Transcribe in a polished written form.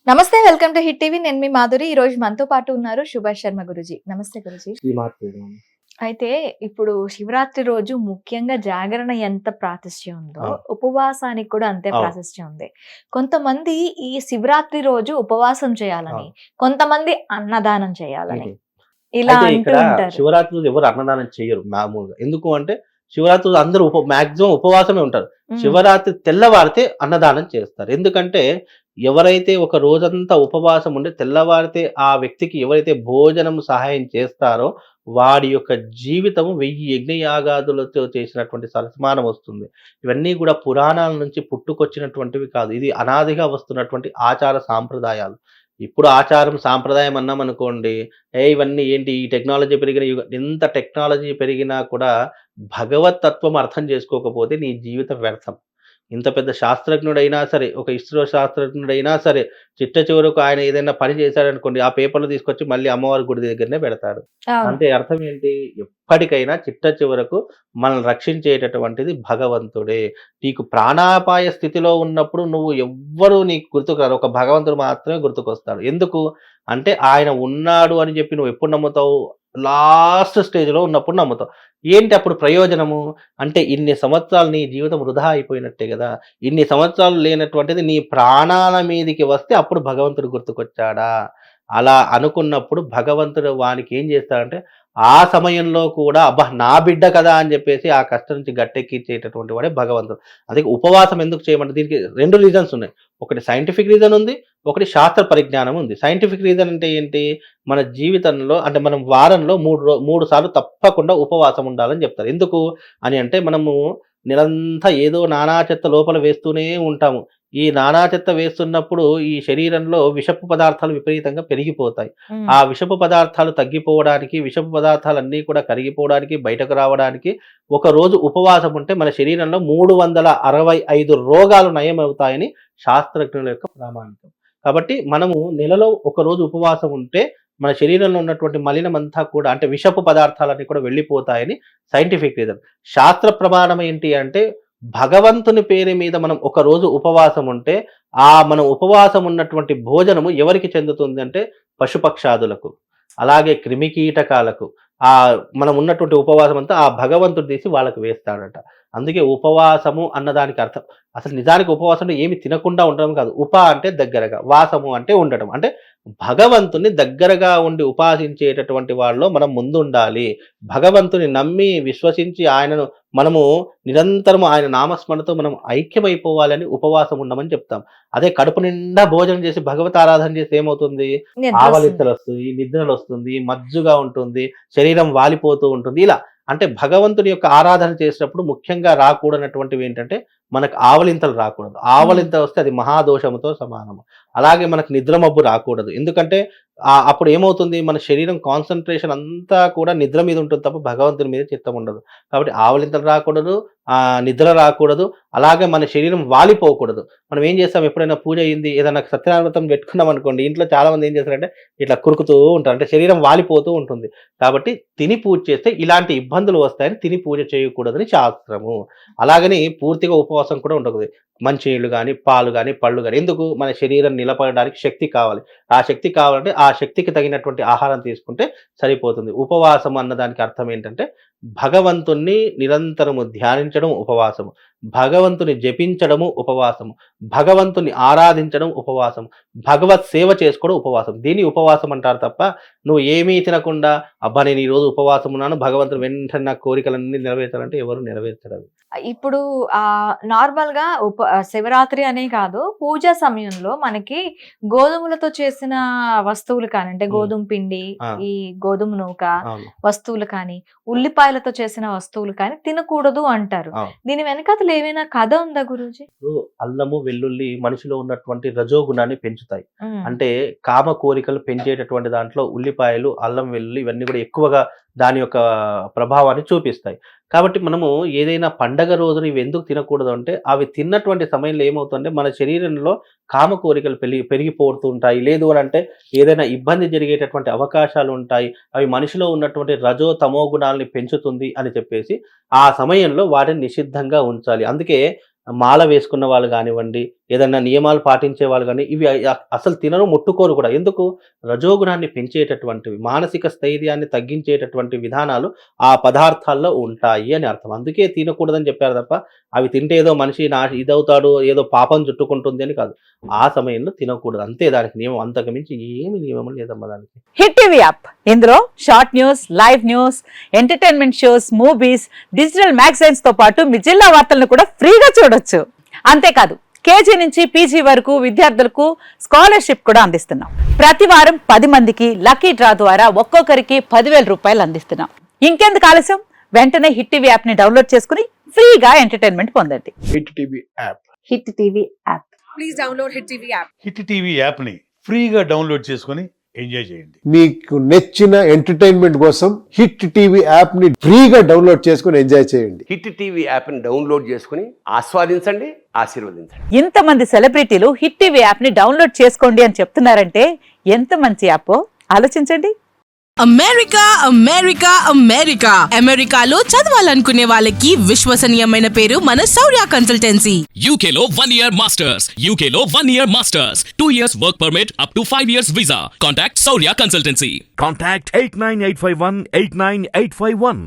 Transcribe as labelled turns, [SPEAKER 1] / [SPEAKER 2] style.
[SPEAKER 1] నమస్తే. Welcome to hit TV. నేను మీ మాధురి. ఈ రోజు మనతో పాటు ఉన్నారు సుభాష్ శర్మ గురూజీ. నమస్తే గురూజీ. అయితే ఇప్పుడు శివరాత్రి రోజు ముఖ్యంగా జాగరణ ఎంత ప్రాశస్త్యం ఉందో, ఉపవాసానికి కూడా అంతే ప్రాశస్త్యం ఉంది. కొంతమంది ఈ శివరాత్రి రోజు ఉపవాసం చేయాలని, కొంతమంది అన్నదానం చేయాలని ఇలా అంటూ ఉంటారు.
[SPEAKER 2] శివరాత్రి రోజు ఎవరు అన్నదానం చేయరు మామూలుగా. ఎందుకు అంటే శివరాత్రి రోజు అందరూ మాక్సిమం ఉపవాసమే ఉంటారు. శివరాత్రి తెల్లవారితే అన్నదానం చేస్తారు. ఎందుకంటే ఎవరైతే ఒక రోజంతా ఉపవాసం ఉండి తెల్లవారితే ఆ వ్యక్తికి ఎవరైతే భోజనం సహాయం చేస్తారో వాడి యొక్క జీవితం 1000 యజ్ఞయాగాదులతో చేసినటువంటి సన్మానం వస్తుంది. ఇవన్నీ కూడా పురాణాల నుంచి పుట్టుకొచ్చినటువంటివి కాదు. ఇది అనాదిగా వస్తున్నటువంటి ఆచార సాంప్రదాయాలు. ఇప్పుడు ఆచారం సాంప్రదాయం అన్నాం అనుకోండి, ఇవన్నీ ఏంటి ఈ టెక్నాలజీ పెరిగిన ఎంత టెక్నాలజీ పెరిగినా కూడా భగవత్ తత్వం అర్థం చేసుకోకపోతే నీ జీవితం వ్యర్థం. ఇంత పెద్ద శాస్త్రజ్ఞుడైనా సరే, ఒక ఇస్రో శాస్త్రజ్ఞుడైనా సరే, చిట్ట చివరకు ఆయన ఏదైనా పని చేశాడనుకోండి, ఆ పేపర్లు తీసుకొచ్చి మళ్ళీ అమ్మవారి గుడి దగ్గరనే పెడతాడు. అంటే అర్థం ఏంటి? ఎప్పటికైనా చిట్ట చివరకు మనల్ని రక్షించేటటువంటిది భగవంతుడే. నీకు ప్రాణాపాయ స్థితిలో ఉన్నప్పుడు నువ్వు ఎవ్వరూ నీకు గుర్తుకు రారు. ఒక భగవంతుడు మాత్రమే గుర్తుకొస్తాడు. ఎందుకు అంటే ఆయన ఉన్నాడు అని చెప్పి నువ్వు ఎప్పుడు నమ్ముతావు? లాస్ట్ స్టేజ్‌లో ఉన్నప్పుడు నమ్ముతావు. ఏంటి అప్పుడు ప్రయోజనము? అంటే ఇన్ని సంవత్సరాలు నీ జీవితం వృధా అయిపోయినట్టే గదా! ఇన్ని సంవత్సరాలు లేనటువంటిది నీ ప్రాణాల మీదికి వస్తే అప్పుడు భగవంతుడు గుర్తుకొచ్చాడా? అలా అనుకున్నప్పుడు భగవంతుడు వానికి ఏం చేస్తాడంటే, ఆ సమయంలో కూడా అబ్బా! నా బిడ్డ కదా అని చెప్పేసి ఆ కష్టం నుంచి గట్టెక్కించేటటువంటి వాడే భగవంతుడు. అందుకే ఉపవాసం ఎందుకు చేయమంటే దీనికి 2 రీజన్స్ ఉన్నాయి. ఒకటి సైంటిఫిక్ రీజన్ ఉంది. ఒకటి శాస్త్ర పరిజ్ఞానం ఉంది. సైంటిఫిక్ రీజన్ అంటే ఏంటి? మన జీవితంలో అంటే మనం వారంలో 3 సార్లు తప్పకుండా ఉపవాసం ఉండాలని చెప్తారు. ఎందుకు అని అంటే మనము నెలంతా ఏదో నానా చెత్త లోపల వేస్తూనే ఉంటాము. ఈ నానా చెత్త వేస్తున్నప్పుడు ఈ శరీరంలో విషపు పదార్థాలు విపరీతంగా పెరిగిపోతాయి. ఆ విషపు పదార్థాలు తగ్గిపోవడానికి, విషపు పదార్థాలన్నీ కూడా కరిగిపోవడానికి, బయటకు రావడానికి ఒక రోజు ఉపవాసం ఉంటే మన శరీరంలో 365 రోగాలు నయమవుతాయని శాస్త్రజ్ఞుల యొక్క ప్రామాణికం. కాబట్టి మనము నెలలో ఒక రోజు ఉపవాసం ఉంటే మన శరీరంలో ఉన్నటువంటి మలినమంతా కూడా అంటే విషపు పదార్థాలన్నీ కూడా వెళ్ళిపోతాయని సైంటిఫిక్ రీజన్. శాస్త్ర ప్రమాణం ఏంటి అంటే భగవంతుని పేరు మీద మనం ఒక రోజు ఉపవాసం ఉంటే మనం ఉపవాసం ఉన్నటువంటి భోజనము ఎవరికి చెందుతుంది అంటే పశుపక్షాదులకు, అలాగే క్రిమికీటకాలకు. మనం ఉన్నటువంటి ఉపవాసం అంతా ఆ భగవంతుడు తీసి వాళ్ళకి వేస్తాడట. అందుకే ఉపవాసము అన్నదానికి అర్థం అసలు నిజానికి ఉపవాసం అంటే ఏమి తినకుండా ఉండడం కాదు. అంటే దగ్గరగా, వాసము అంటే ఉండటం. అంటే భగవంతుని దగ్గరగా ఉండి ఉపాసించేటటువంటి వాళ్ళలో మనం ముందుండాలి. భగవంతుని నమ్మి విశ్వసించి ఆయనను మనము నిరంతరము ఆయన నామస్మరణతో మనం ఐక్యమైపోవాలని ఉపవాసం ఉండమని చెప్తాం. అదే కడుపు నిండా భోజనం చేసి భగవత్ ఆరాధన చేసి ఏమవుతుంది? ఆవలింతలు వస్తుంది, నిద్రలు వస్తుంది, మజ్జుగా ఉంటుంది, శరీరం వాలిపోతూ ఉంటుంది. ఇలా అంటే భగవంతుని యొక్క ఆరాధన చేసినప్పుడు ముఖ్యంగా రాకూడనటువంటివి ఏంటంటే మనకు ఆవలింతలు రాకూడదు. ఆవలింత వస్తే అది మహాదోషముతో సమానము. అలాగే మనకు నిద్రమబ్బు రాకూడదు. ఎందుకంటే అప్పుడు ఏమవుతుంది? మన శరీరం కాన్సంట్రేషన్ అంతా కూడా నిద్ర మీద ఉంటుంది తప్ప భగవంతుని మీద చిత్తం ఉండదు. కాబట్టి ఆవలింతలు రాకూడదు, నిద్ర రాకూడదు, అలాగే మన శరీరం వాలిపోకూడదు. మనం ఏం చేస్తాం? ఎప్పుడైనా పూజ అయింది, ఏదైనా సత్యనారాయణ వ్రతం పెట్టుకున్నాం అనుకోండి, ఇంట్లో చాలా మంది ఏం చేస్తారంటే ఇట్లా కురుకుతూ ఉంటారు. అంటే శరీరం వాలిపోతూ ఉంటుంది. కాబట్టి తిని పూజ చేస్తే ఇలాంటి ఇబ్బందులు వస్తాయని తిని పూజ చేయకూడదని శాస్త్రము. అలాగని పూర్తిగా ఉపవాసం కూడా ఉండకూడదు. మంచినీళ్ళు కానీ, పాలు కానీ, పళ్ళు కానీ. ఎందుకు? మన శరీరం నిలబడడానికి శక్తి కావాలి. ఆ శక్తి కావాలంటే ఆ శక్తికి తగినటువంటి ఆహారం తీసుకుంటే సరిపోతుంది. ఉపవాసం అన్నదానికి అర్థం ఏంటంటే భగవంతుణ్ణి నిరంతరము ధ్యానించడం ఉపవాసము, భగవంతుని జపించడము ఉపవాసము, భగవంతుని ఆరాధించడం ఉపవాసం, భగవత్ సేవ చేసుకోవడం ఉపవాసం. దీన్ని ఉపవాసం అంటారు తప్ప నువ్వు ఏమీ తినకుండా అబ్బా నేను ఈరోజు ఉపవాసం ఉన్నాను భగవంతుడు వెంటనే నా కోరికలన్నీ నెరవేర్చాలంటే ఎవరు నెరవేర్చరు.
[SPEAKER 1] ఇప్పుడు నార్మల్ గా శివరాత్రి అనే కాదు, పూజా సమయంలో మనకి గోధుమలతో చేసిన వస్తువులు కానీ, అంటే గోధుమ పిండి, ఈ గోధుమ నూక వస్తువులు కానీ, ఉల్లిపాయలతో చేసిన వస్తువులు కానీ తినకూడదు అంటారు. దీని వెనకాతలు ఏమైనా కథ ఉందా గురూజీ?
[SPEAKER 2] అల్లము, వెల్లుల్లి మనిషిలో ఉన్నటువంటి రజోగుణాన్ని పెంచుతాయి. అంటే కామ కోరికలు పెంచేటటువంటి దాంట్లో ఉల్లిపాయలు, అల్లం, వెల్లుల్లి ఇవన్నీ కూడా ఎక్కువగా దాని యొక్క ప్రభావాన్ని చూపిస్తాయి. కాబట్టి మనము ఏదైనా పండగ రోజున ఇవి ఎందుకు తినకూడదు అంటే అవి తిన్నటువంటి సమయంలో ఏమవుతుందంటే మన శరీరంలో కామ కోరికలు పెరిగిపోతూ ఉంటాయి. లేదు అని అంటే ఏదైనా ఇబ్బంది జరిగేటటువంటి అవకాశాలు ఉంటాయి. అవి మనిషిలో ఉన్నటువంటి రజో తమో గుణాలని పెంచుతుంది అని చెప్పేసి ఆ సమయంలో వాటిని నిషిద్ధంగా ఉంచాలి. అందుకే మాల వేసుకున్న వాళ్ళు కానివ్వండి, ఏదన్నా నియమాలు పాటించే వాళ్ళు కానీ ఇవి అసలు తినరు, ముట్టుకోరు కూడా. ఎందుకు? రజోగుణాన్ని పెంచేటటువంటివి, మానసిక స్థైర్యాన్ని తగ్గించేటటువంటి విధానాలు ఆ పదార్థాల్లో ఉంటాయి అని అర్థం. అందుకే తినకూడదని చెప్పారు తప్ప అవి తింటే ఏదో మనిషి ఇదవుతాడు, ఏదో పాపం చుట్టుకుంటుంది అని కాదు. ఆ సమయంలో తినకూడదు అంతే, దానికి నియమం. అంతకు మించి ఏమి నియమం లేదమ్మా దానికి.
[SPEAKER 3] హిట్ టీవీ యాప్, ఇందులో short news, live news, entertainment shows, movies, digital magazines తో పాటు మీ జిల్లా వార్తలను కూడా ఫ్రీగా చూడొచ్చు. అంతేకాదు కేజీ నుంచి పీజీ వరకు విద్యార్థులకు స్కాలర్షిప్ కూడా అందిస్తున్నాం. ప్రతి వారం 10 మందికి లక్కీ డ్రా ద్వారా ఒక్కొక్కరికి 10,000 రూపాయలు అందిస్తున్నాం. ఇంకెందుకు ఆలస్యం, వెంటనే హిట్ టీవీ యాప్ ని డౌన్లోడ్ చేసుకుని ఫ్రీగా ఎంటర్టైన్మెంట్ పొందండి.
[SPEAKER 4] Hit TV app.
[SPEAKER 3] Hit TV app.
[SPEAKER 5] Please download hit TV app.
[SPEAKER 4] Hit TV app ని ఫ్రీగా డౌన్లోడ్ చేసుకొని ఎంజాయ్ చేయండి.
[SPEAKER 6] మీకు నచ్చిన ఎంటర్టైన్మెంట్ కోసం హిట్ టీవీ యాప్ ని ఫ్రీగా డౌన్లోడ్ చేసుకొని ఎంజాయ్ చేయండి.
[SPEAKER 7] హిట్ టీవీ యాప్ని డౌన్లోడ్ చేసుకుని ఆస్వాదించండి, ఆశీర్వదించండి.
[SPEAKER 3] ఇంతమంది సెలబ్రిటీలు హిట్ టీవీ యాప్ ని డౌన్లోడ్ చేసుకోండి అని చెప్తున్నారంటే ఎంత మంచి యాప్ ఆలోచించండి.
[SPEAKER 5] అమెరికా అమెరికా అమెరికా అమెరికాలో చదవాలనుకునే వాళ్ళకి విశ్వసనీయమైన పేరు మన శౌర్య కన్సల్టెన్సీ.
[SPEAKER 8] UK లో 1 year masters. UK లో 1 year masters. 2 years work permit up to 5 years visa. Contact Saurya Consultancy.
[SPEAKER 9] Contact 89851 89851.